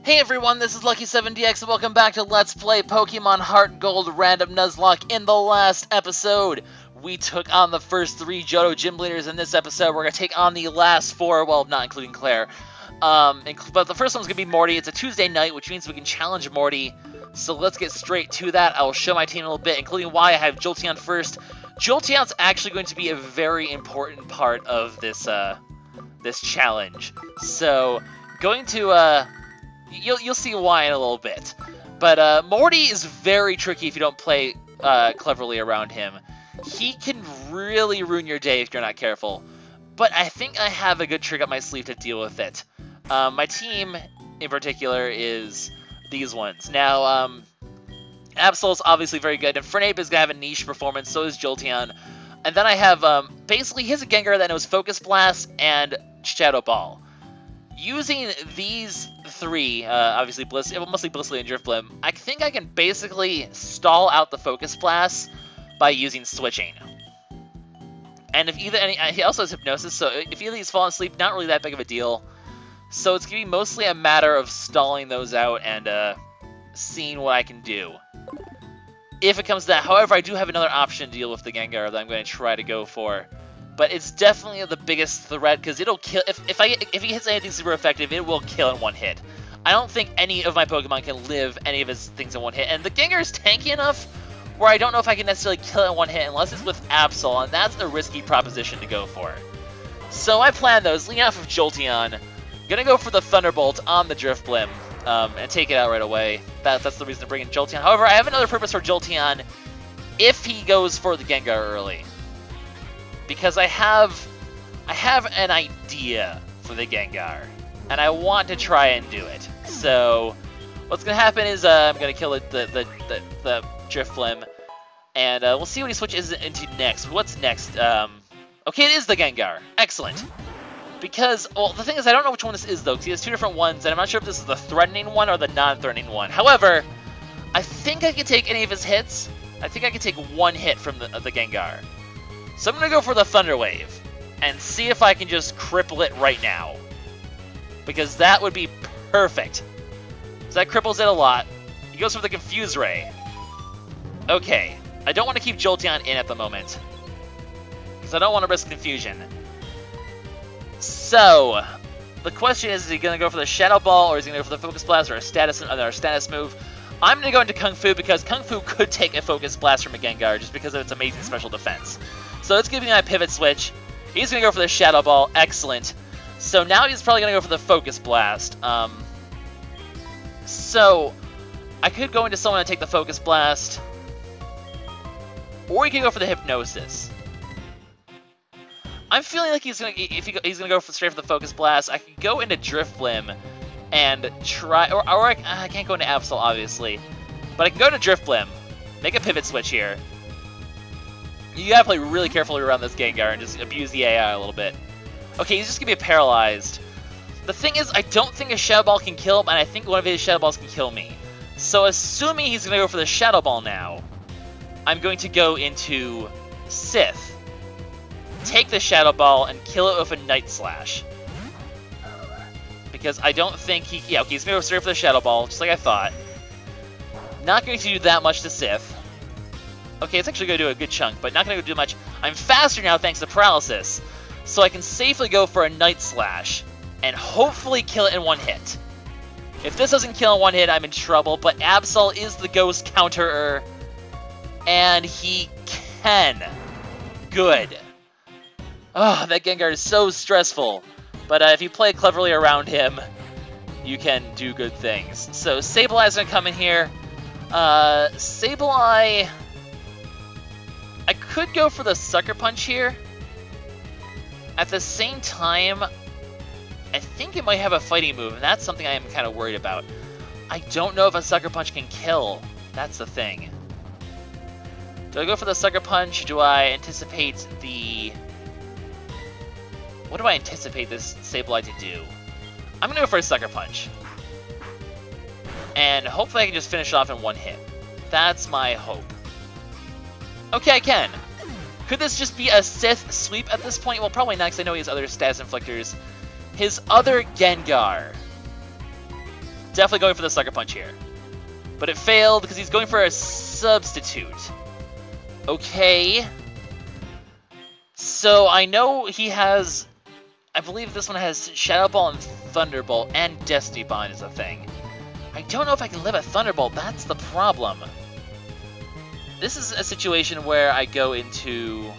Hey everyone, this is LuckySevenDX and welcome back to Let's Play Pokemon HeartGold Random Nuzlocke. In the last episode, we took on the first 3 Johto Gym Leaders. In this episode, we're going to take on the last 4, well, not including Claire. But the first one's going to be Morty. It's a Tuesday night, which means we can challenge Morty. So let's get straight to that. I will show my team a little bit, including why I have Jolteon first. Jolteon's actually going to be a very important part of this, this challenge. So, going to, You'll see why in a little bit. But Morty is very tricky if you don't play cleverly around him. He can really ruin your day if you're not careful. But I think I have a good trick up my sleeve to deal with it. My team, in particular, is these ones. Now, Absol's obviously very good, and Fernape is going to have a niche performance, so is Jolteon. And then I have, basically, he's a Gengar that knows Focus Blast and Shadow Ball. Using these 3, obviously mostly Blissey and Drifblim, I think I can basically stall out the Focus Blast by using switching. And if he also has Hypnosis, so if either of these fall asleep, not really that big of a deal. So it's going to be mostly a matter of stalling those out and seeing what I can do. If it comes to that, however, I do have another option to deal with the Gengar that I'm going to try to go for. But it's definitely the biggest threat because it'll kill. If he hits anything super effective, it will kill in one hit. I don't think any of my Pokemon can live any of his things in one hit, and the Gengar is tanky enough where I don't know if I can necessarily kill it in one hit unless it's with Absol, and that's a risky proposition to go for. So I plan those. Leading off of Jolteon, gonna go for the Thunderbolt on the Drifblim and take it out right away. That's the reason to bring in Jolteon. However, I have another purpose for Jolteon if he goes for the Gengar early. Because I have an idea for the Gengar, and I want to try and do it. So, what's gonna happen is I'm gonna kill the Drifblim, and we'll see what he switches into next. What's next? Okay, it is the Gengar. Excellent. Because, well, the thing is, I don't know which one this is though, because he has 2 different ones, and I'm not sure if this is the threatening one or the non-threatening one. However, I think I can take any of his hits. I think I can take 1 hit from the Gengar. So I'm going to go for the Thunder Wave and see if I can just cripple it right now. Because that would be perfect. So that cripples it a lot. He goes for the Confuse Ray. Okay, I don't want to keep Jolteon in at the moment. Because I don't want to risk confusion. So, the question is he going to go for the Shadow Ball or is he going to go for the Focus Blast or another status move? I'm going to go into Kung Fu because Kung Fu could take a Focus Blast from a Gengar just because of its amazing special defense. So let's give me my Pivot Switch. He's going to go for the Shadow Ball. Excellent. So now he's probably going to go for the Focus Blast. So I could go into someone and take the Focus Blast. Or he could go for the Hypnosis. I'm feeling like he's going to go straight for the Focus Blast. I could go into Drifblim and try... Or I can't go into Absol, obviously. But I can go to Drifblim. Make a Pivot Switch here. You gotta play really carefully around this Gengar and just abuse the AI a little bit. Okay, he's just gonna be paralyzed. The thing is, I don't think a Shadow Ball can kill him, and I think one of his Shadow Balls can kill me. So assuming he's gonna go for the Shadow Ball now, I'm going to go into Sith, take the Shadow Ball, and kill it with a Night Slash. Because I don't think he... Yeah, okay, he's gonna go straight for the Shadow Ball, just like I thought. Not going to do that much to Sith. Okay, it's actually going to do a good chunk, but not going to do much. I'm faster now thanks to Paralysis, so I can safely go for a Night Slash and hopefully kill it in 1 hit. If this doesn't kill in 1 hit, I'm in trouble, but Absol is the Ghost Counterer, and he can. Good. Oh, that Gengar is so stressful, but if you play cleverly around him, you can do good things. So Sableye's going to come in here. Sableye... I could go for the Sucker Punch here. At the same time, I think it might have a fighting move, and that's something I am kind of worried about. I don't know if a Sucker Punch can kill. That's the thing. Do I go for the Sucker Punch? Do I anticipate the... What do I anticipate this Sableye to do? I'm going to go for a Sucker Punch. And hopefully I can just finish off in 1 hit. That's my hope. Okay, I can. Could this just be a Sith sweep at this point? Well, probably not, because I know he has other status inflictors. His other Gengar Definitely going for the Sucker Punch here. But it failed because he's going for a substitute. Okay. So I know he has... I believe this one has Shadow Ball and Thunderbolt, and Destiny Bond is a thing. I don't know if I can live a Thunderbolt, that's the problem. This is a situation where I go into...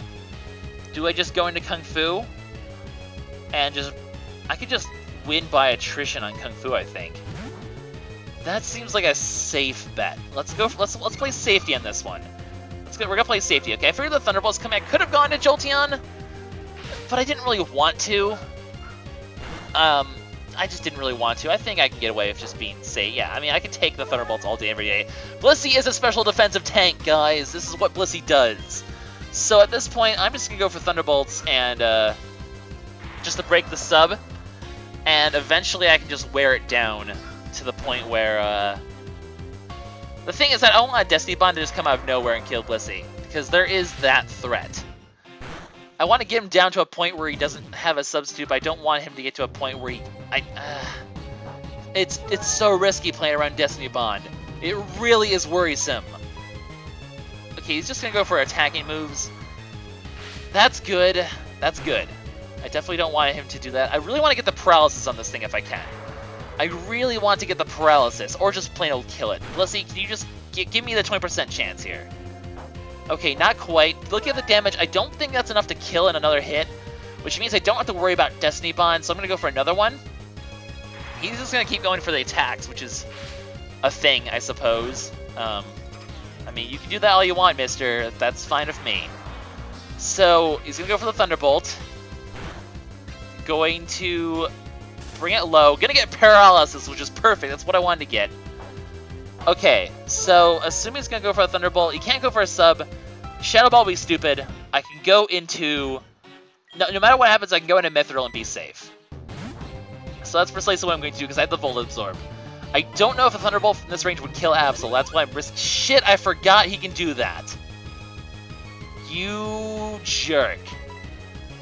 Do I just go into Kung Fu? And just... I could just win by attrition on Kung Fu, I think. That seems like a safe bet. Let's play safety on this one. We're gonna play safety, okay? I figured the Thunderbolt's coming. I could have gone to Jolteon, but I didn't really want to. I just didn't really want to. I think I can get away with just being safe. Yeah, I mean, I can take the Thunderbolts all day, every day. Blissey is a special defensive tank, guys. This is what Blissey does. So at this point, I'm just gonna go for Thunderbolts and just to break the sub, and eventually I can just wear it down to the point where the thing is that I don't want a Destiny Bond to just come out of nowhere and kill Blissey, because there is that threat. I want to get him down to a point where he doesn't have a substitute, but I don't want him to get to a point where he... It's so risky playing around Destiny Bond. It really is worrisome. Okay, he's just going to go for attacking moves. That's good. That's good. I definitely don't want him to do that. I really want to get the paralysis on this thing if I can. I really want to get the paralysis, or just plain old kill it. Blissey, can you just give me the 20% chance here? Okay, not quite. Look at the damage. I don't think that's enough to kill in another hit, which means I don't have to worry about Destiny Bond, so I'm going to go for another one. He's just going to keep going for the attacks, which is a thing, I suppose. I mean, you can do that all you want, mister. That's fine with me. So, he's going to go for the Thunderbolt. Going to... bring it low. Gonna get paralysis, which is perfect. That's what I wanted to get. Okay, so assuming he's gonna go for a Thunderbolt, he can't go for a sub. Shadow Ball will be stupid. I can go into... No matter what happens, I can go into Mithril and be safe. So that's precisely what I'm going to do, because I have the Volt Absorb. I don't know if a Thunderbolt from this range would kill Absol. That's why I'm risking... Shit, I forgot he can do that. You jerk.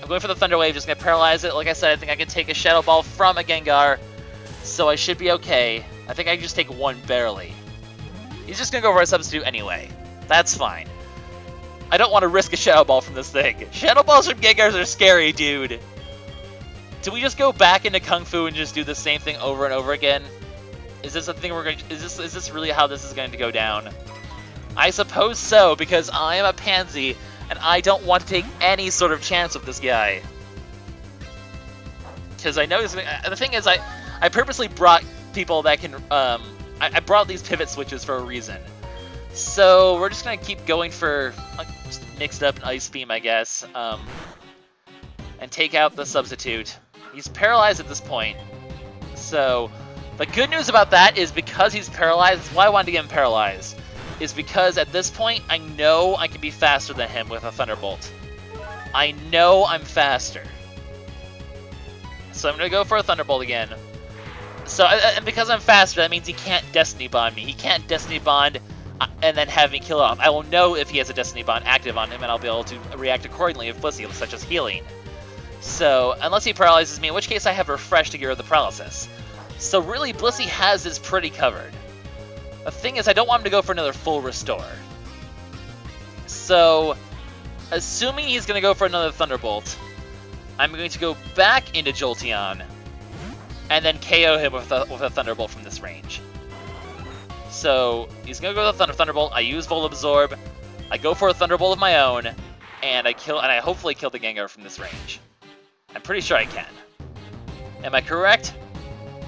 I'm going for the Thunder Wave, just going to paralyze it. Like I said, I think I can take a Shadow Ball from a Gengar, so I should be okay. I think I can just take one barely. He's just going to go for a substitute anyway. That's fine. I don't want to risk a Shadow Ball from this thing. Shadow Balls from Gengars are scary, dude. Do we just go back into Kung Fu and just do the same thing over and over again? Is this a thing we're going to... Is this really how this is going to go down? I suppose so, because I am a pansy, and I don't want to take any sort of chance with this guy. Because I know the thing is, I purposely brought people that can... I brought these pivot switches for a reason. So we're just going to keep going for just mixed up an Ice Beam, I guess. And take out the substitute. He's paralyzed at this point. So the good news about that is because he's paralyzed, that's why I wanted to get him paralyzed. Is because at this point, I know I can be faster than him with a Thunderbolt. I know I'm faster. So I'm going to go for a Thunderbolt again. So, and because I'm faster, that means he can't Destiny Bond me. He can't Destiny Bond and then have me kill off. I will know if he has a Destiny Bond active on him, and I'll be able to react accordingly if Blissey, such as healing. So, unless he paralyzes me, in which case I have Refresh to get rid of the paralysis. So really, Blissey has his pretty covered. The thing is, I don't want him to go for another full restore. So, assuming he's going to go for another Thunderbolt, I'm going to go back into Jolteon, and then KO him with a Thunderbolt from this range. So, he's going to go with a Thunderbolt, I use Volt Absorb, I go for a Thunderbolt of my own, and I hopefully kill the Gengar from this range. I'm pretty sure I can. Am I correct?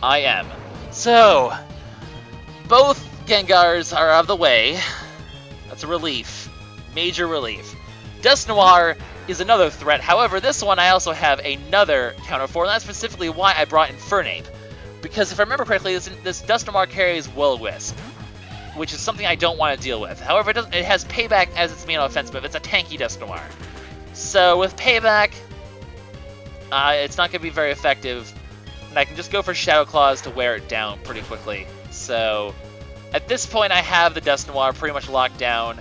I am. So, both Gengars are out of the way. That's a relief. Major relief. Dusknoir is another threat. However, this one I also have another counter for, and that's specifically why I brought Infernape. Because if I remember correctly, this Dusknoir carries Will-O-Wisp, which is something I don't want to deal with. However, it has Payback as its main offense move. It's a tanky Dusknoir. So with Payback, it's not going to be very effective, and I can just go for Shadow Claws to wear it down pretty quickly. So at this point, I have the Dusknoir pretty much locked down.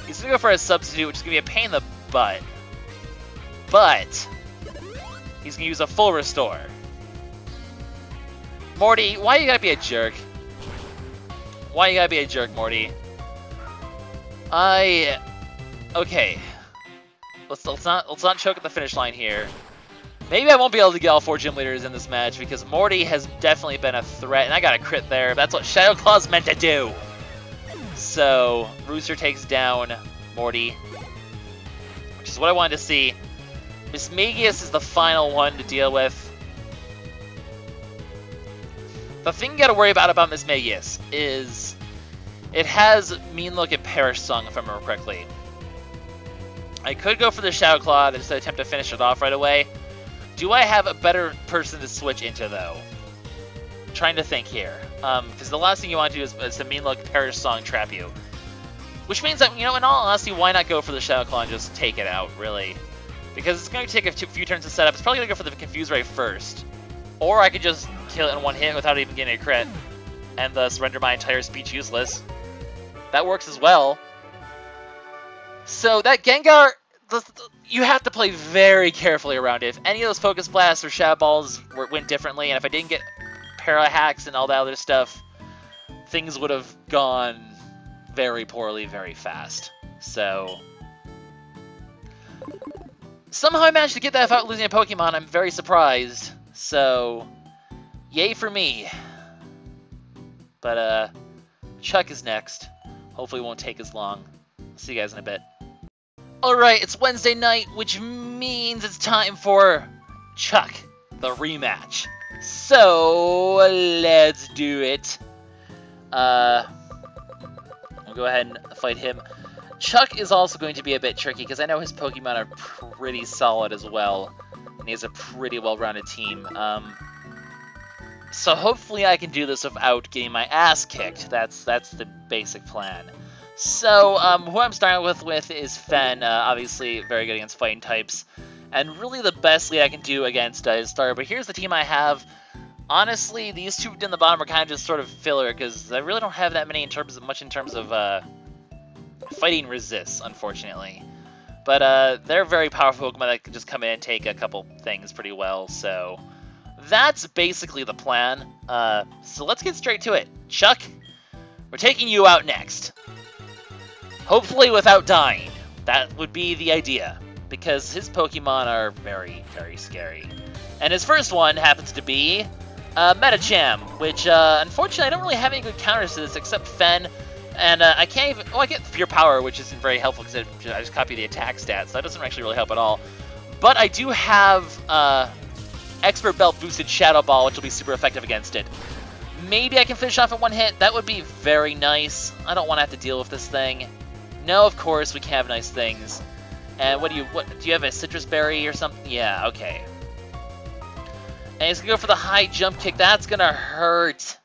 He's going to go for a substitute, which is going to be a pain in the butt. But he's going to use a full restore. Morty, why you gotta be a jerk? Why you gotta be a jerk, Morty? Okay. Let's not choke at the finish line here. Maybe I won't be able to get all 4 gym leaders in this match because Morty has definitely been a threat, and I got a crit there. That's what Shadow Claw's meant to do. So Rooster takes down Morty, which is what I wanted to see. Mismagius is the final one to deal with. The thing you gotta worry about Mismagius is it has Mean Look and Perish Song, if I remember correctly. I could go for the Shadow Claw and just attempt to finish it off right away. Do I have a better person to switch into, though? I'm trying to think here. Because the last thing you want to do is to Mean Look, Perish Song, trap you. Which means that, you know, in all honesty, why not go for the Shadow Claw and just take it out, really? Because it's going to take a few turns to set up. It's probably going to go for the Confuse Ray first. Or I could just kill it in one hit without even getting a crit. And thus render my entire speech useless. That works as well. So that Gengar, you have to play very carefully around it. If any of those Focus Blasts or Shadow Balls went differently, and if I didn't get Para Hacks and all that other stuff, things would have gone very poorly very fast. So somehow I managed to get that without losing a Pokemon. I'm very surprised. So yay for me. But Chuck is next. Hopefully it won't take as long. See you guys in a bit. Alright, it's Wednesday night, which means it's time for Chuck, the rematch. So, let's do it. I'll go ahead and fight him. Chuck is also going to be a bit tricky, because I know his Pokemon are pretty solid as well. And he has a pretty well-rounded team. So hopefully I can do this without getting my ass kicked. That's the basic plan. So, who I'm starting with is Fen, obviously very good against fighting types, and really the best lead I can do against is Star. But here's the team I have. Honestly, these two in the bottom are kind of just sort of filler, because I really don't have that many in terms of fighting resists, unfortunately. But they're very powerful Pokemon that can just come in and take a couple things pretty well, so that's basically the plan. So let's get straight to it. Chuck, we're taking you out next. Hopefully without dying. That would be the idea, because his Pokemon are very, very scary. And his first one happens to be Medicham, which unfortunately I don't really have any good counters to this except Fen, and I can't even... Oh, I get Pure Power, which isn't very helpful because I just copy the attack stats, so that doesn't actually really help at all. But I do have Expert Belt boosted Shadow Ball, which will be super effective against it. Maybe I can finish off in one hit. That would be very nice. I don't want to have to deal with this thing. No, of course, we can have nice things. And do you have a Citrus Berry or something? Yeah, okay. And he's gonna go for the high jump kick. That's gonna hurt.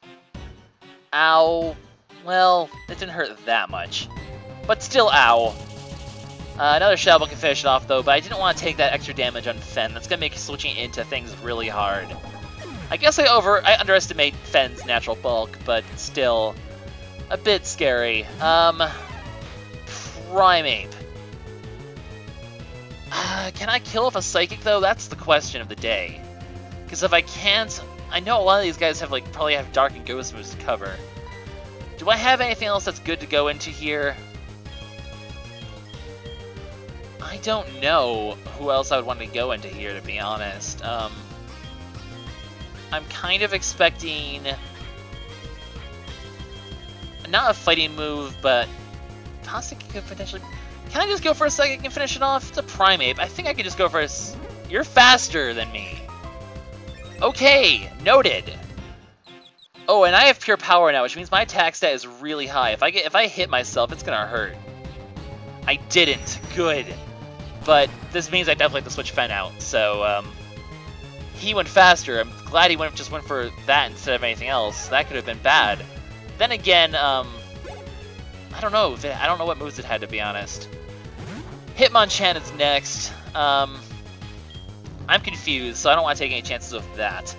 Ow. Well, it didn't hurt that much. But still, ow. Another Shadow Ball can finish it off, though, but I didn't want to take that extra damage on Fen. That's gonna make switching into things really hard. I guess I underestimate Fen's natural bulk, but still a bit scary. Primeape. Can I kill with a Psychic, though? That's the question of the day. Because if I can't... I know a lot of these guys have probably have Dark and Ghost moves to cover. Do I have anything else that's good to go into here? I don't know who else I would want to go into here, to be honest. I'm kind of expecting... not a fighting move, but... Toxic could potentially... Can I just go for a Psychic and finish it off? It's a Primeape. I think I could just go for a... You're faster than me. Okay, noted. Oh, and I have Pure Power now, which means my attack stat is really high. If I hit myself, it's gonna hurt. I didn't. Good. But this means I definitely have to switch Fen out. So, he went faster. I'm glad he just went for that instead of anything else. That could have been bad. Then again, I don't know. I don't know what moves it had, to be honest. Hitmonchan is next. I'm confused, so I don't want to take any chances with that.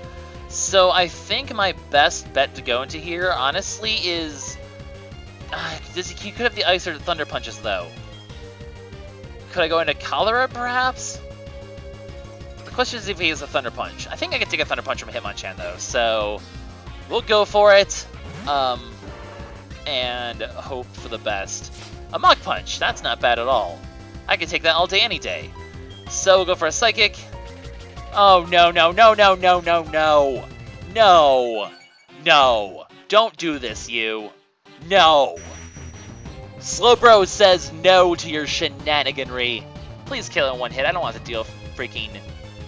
So I think my best bet to go into here, honestly, is... he could have the Ice or the Thunder Punches, though. Could I go into Cholera, perhaps? The question is if he has a Thunder Punch. I think I can take a Thunder Punch from Hitmonchan, though, so... we'll go for it. and hope for the best. A Mach Punch, that's not bad at all. I could take that all day, any day. So we'll go for a Psychic. Oh, no, no, no, no, no, no, no. No. No. Don't do this, you. No. Slowbro says no to your shenaniganry. Please kill it in one hit. I don't want to deal freaking...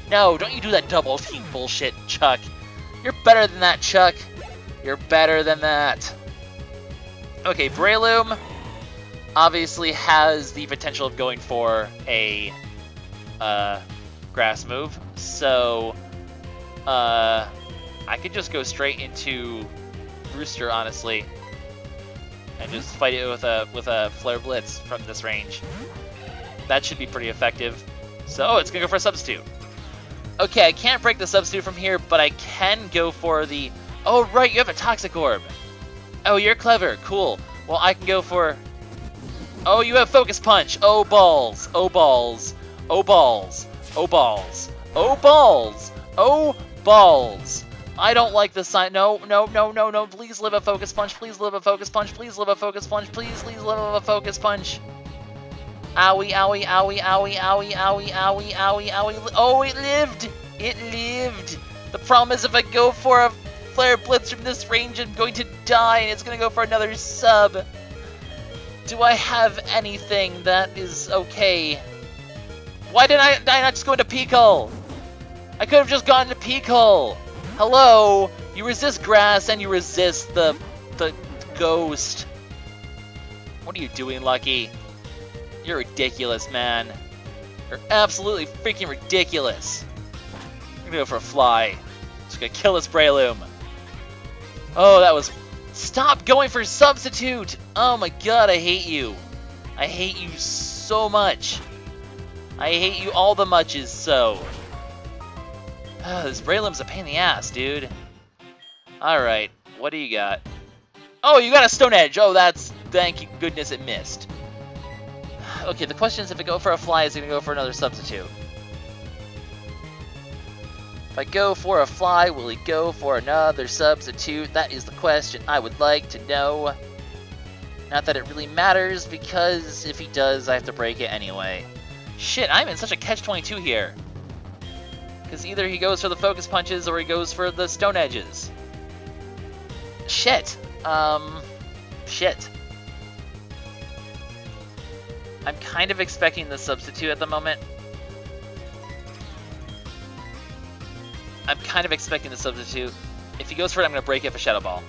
No, don't you do that double team bullshit, Chuck. You're better than that, Chuck. You're better than that. Okay, Breloom obviously has the potential of going for a grass move, so I could just go straight into Rooster, honestly, and just fight it with a Flare Blitz from this range. That should be pretty effective. So, it's gonna go for a Substitute. Okay, I can't break the Substitute from here, but I can go for the... Oh, right, you have a Toxic Orb. Oh, you're clever. Cool. Well, I can go for... Oh, you have Focus Punch. Oh, balls. Oh, balls. Oh, balls. Oh, balls. Oh, balls. Oh, balls. I don't like this sign. No, no, no, no, no. Please live a Focus Punch. Please live a Focus Punch. Please live a Focus Punch. Please live a Focus Punch. Owie, owie, owie, owie, owie, owie, owie, owie, owie. Oh, it lived! It lived! The problem is if I go for a Flare Blitz from this range, I'm going to die, and it's going to go for another sub. Do I have anything that is okay? Why did I not just go into Peekle? I could have just gone to Peekle. Hello? You resist grass, and you resist the ghost. What are you doing, Lucky? You're ridiculous, man. You're absolutely freaking ridiculous. I'm gonna go for a Fly. Just gonna kill this Breloom. Oh, that was... Stop going for Substitute! Oh my god, I hate you. I hate you so much. I hate you all the muches so. This Breloom's a pain in the ass, dude. Alright, what do you got? Oh, you got a Stone Edge! Oh, that's... Thank you goodness it missed. Okay, the question is if I go for a Fly, is it going to go for another Substitute? If I go for a Fly, will he go for another Substitute? That is the question I would like to know. Not that it really matters, because if he does, I have to break it anyway. Shit, I'm in such a catch-22 here. Because either he goes for the Focus Punches, or he goes for the Stone Edges. Shit. Shit. I'm kind of expecting the Substitute at the moment. I'm kind of expecting the Substitute. If he goes for it, I'm going to break it for Shadow Ball.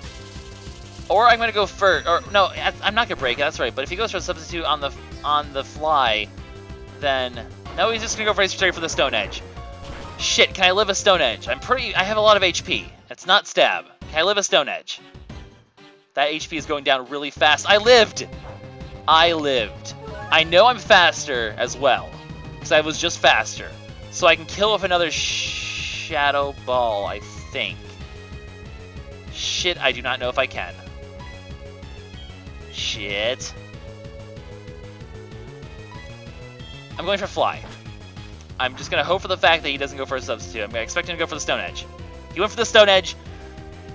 Or I'm going to go for... Or, no, I'm not going to break it, that's right. But if he goes for a Substitute on the Fly, then... No, he's just going to go for straight for the Stone Edge. Shit, can I live a Stone Edge? I have a lot of HP. It's not Stab. Can I live a Stone Edge? That HP is going down really fast. I lived! I lived. I know I'm faster as well, because I was just faster. So I can kill with another Shadow Ball, I think. Shit, I do not know if I can. Shit. I'm going for Fly. I'm just going to hope for the fact that he doesn't go for a Substitute. I'm going to expect him to go for the Stone Edge. He went for the Stone Edge.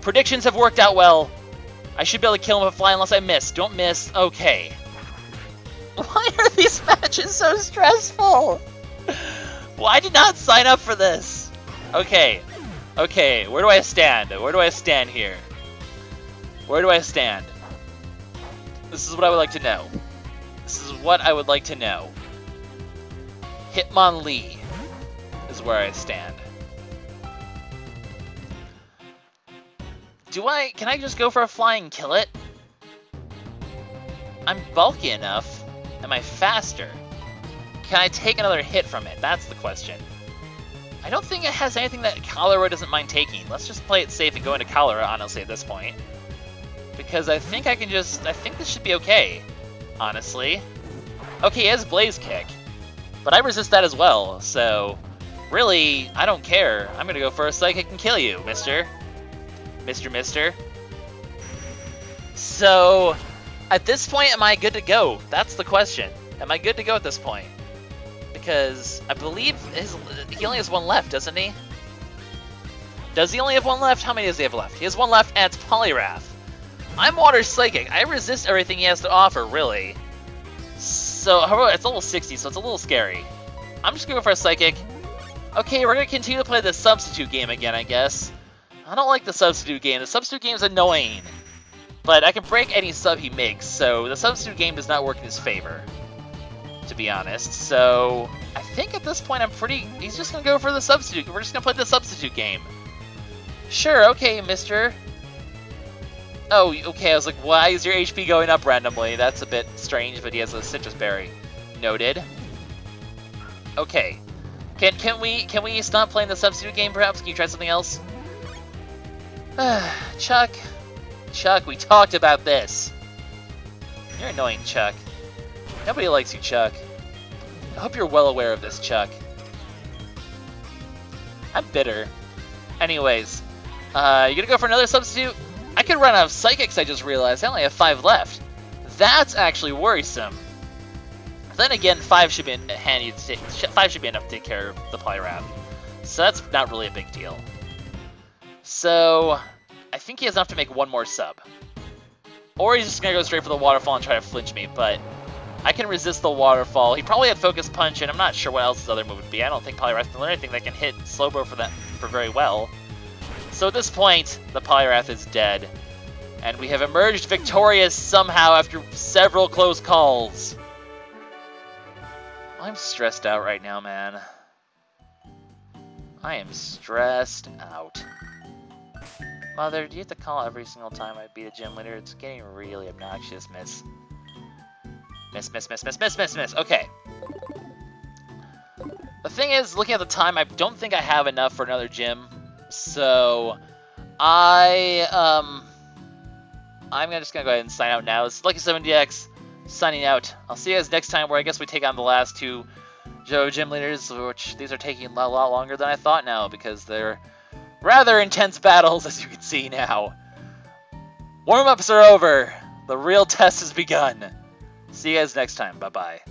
Predictions have worked out well. I should be able to kill him with a Fly unless I miss. Don't miss. Okay. Why are these matches so stressful? Well, I did not sign up for this. Okay. Okay, where do I stand? Where do I stand here? Where do I stand? This is what I would like to know. This is what I would like to know. Hitmonlee is where I stand. Can I just go for a Fly and kill it? I'm bulky enough. Am I faster? Can I take another hit from it? That's the question. I don't think it has anything that Cholera doesn't mind taking. Let's just play it safe and go into Cholera, honestly, at this point. Because I think I think this should be okay, honestly. Okay, he has Blaze Kick. But I resist that as well, so... Really, I don't care. I'm gonna go for a Psychic and kill you, mister. Mister. So... At this point, am I good to go? That's the question. Am I good to go at this point? Because I believe he only has one left, doesn't he? Does he only have one left? How many does he have left? He has one left, and it's Poliwrath. I'm Water Psychic. I resist everything he has to offer, really. So, however, it's level 60, so it's a little scary. I'm just going to go for a Psychic. Okay, we're going to continue to play the Substitute game again, I guess. I don't like the Substitute game. The Substitute game is annoying. But I can break any sub he makes, so the Substitute game does not work in his favor, to be honest. So, I think at this point he's just going to go for the Substitute. We're just going to play the Substitute game. Sure, okay, mister. Oh, okay, I was like, why is your HP going up randomly? That's a bit strange, but he has a Citrus Berry. Noted. Okay. Can we stop playing the Substitute game, perhaps? Can you try something else? Chuck, we talked about this. You're annoying, Chuck. Nobody likes you, Chuck. I hope you're well aware of this, Chuck. I'm bitter. Anyways, you gonna go for another Substitute? I could run out of Psychics, I just realized. I only have 5 left. That's actually worrisome. Then again, 5 should be handy. 5 should be enough to take care of the Poliwrath. So that's not really a big deal. So, I think he has enough to make 1 more sub. Or he's just going to go straight for the Waterfall and try to flinch me, but I can resist the Waterfall. He probably had Focus Punch, and I'm not sure what else his other move would be. I don't think Poliwrath can learn anything that can hit Slowbro for very well. So at this point, the Poliwrath is dead. And we have emerged victorious somehow after several close calls. I'm stressed out right now, man. I am stressed out. Mother, do you have to call every single time I beat a gym leader? It's getting really obnoxious, miss. Miss. Okay. The thing is, looking at the time, I don't think I have enough for another gym. So, I'm just gonna go ahead and sign out now. This is LuckySevenDX signing out. I'll see you guys next time, where I guess we take on the last 2 Johto gym leaders, which these are taking a lot longer than I thought now, because they're rather intense battles, as you can see now. Warm-ups are over. The real test has begun. See you guys next time. Bye-bye.